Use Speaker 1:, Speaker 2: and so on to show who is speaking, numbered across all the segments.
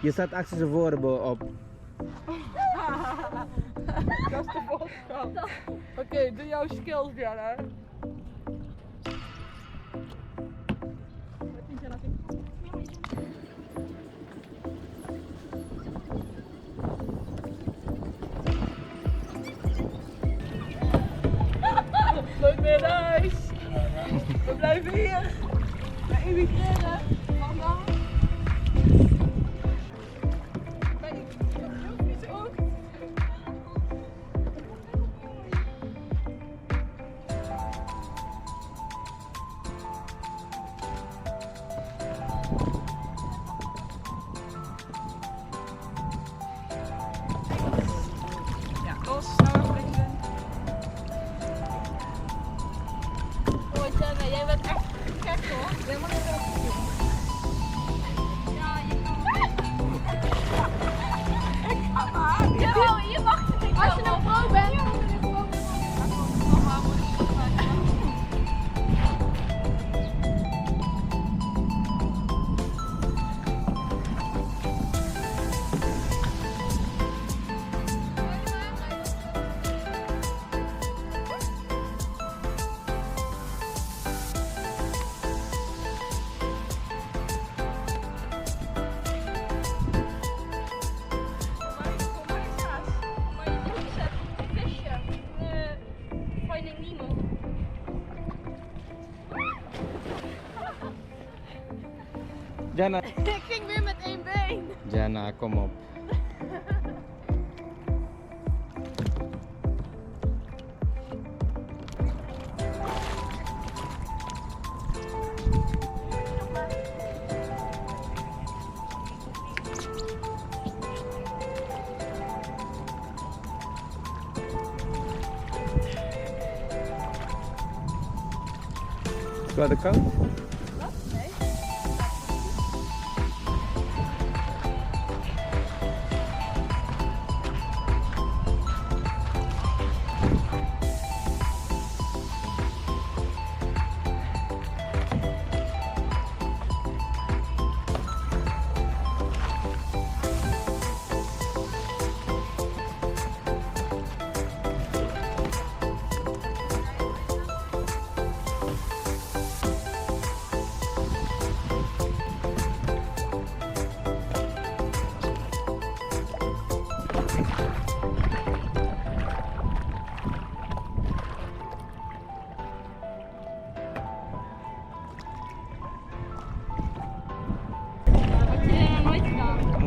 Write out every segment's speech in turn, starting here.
Speaker 1: Je staat achter zijn woorden op.
Speaker 2: Dat is de boodschap. Oké, doe jouw skills, Jelle. Nooit meer naar huis. We blijven hier. We emigreren. Mama. Ben ik heel vies ook. Ja, los. Nou even lekker zijn.
Speaker 3: Jij bent echt gek hoor.
Speaker 2: Helemaal niet zo.
Speaker 3: Ja, je kan. Je mag het niet. Als je een vrouw bent.
Speaker 1: Jana.
Speaker 3: Ik ging weer met één been.
Speaker 1: Jana, kom op. Is het koud?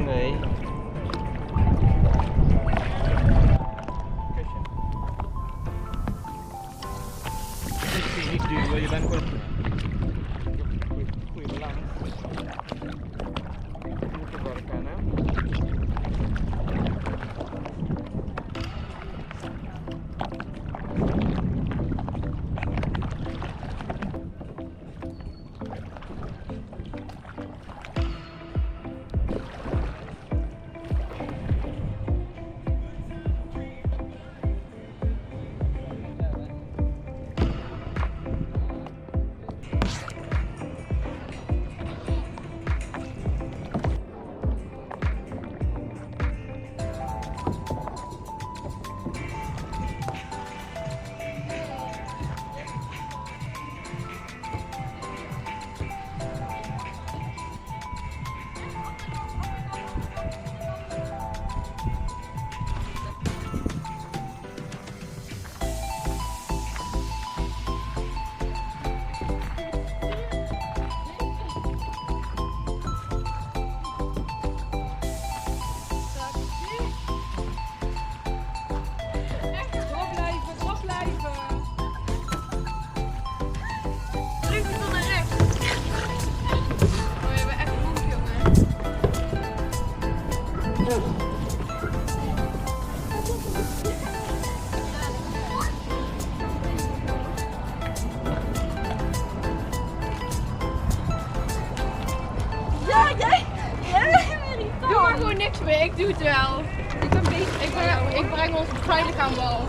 Speaker 1: Nee. Niet duwen, je bent goed. Goeie balans. Moet werken, hè?
Speaker 3: Doe maar gewoon niks meer, ik doe het wel. Ik breng ons veilig aan wal.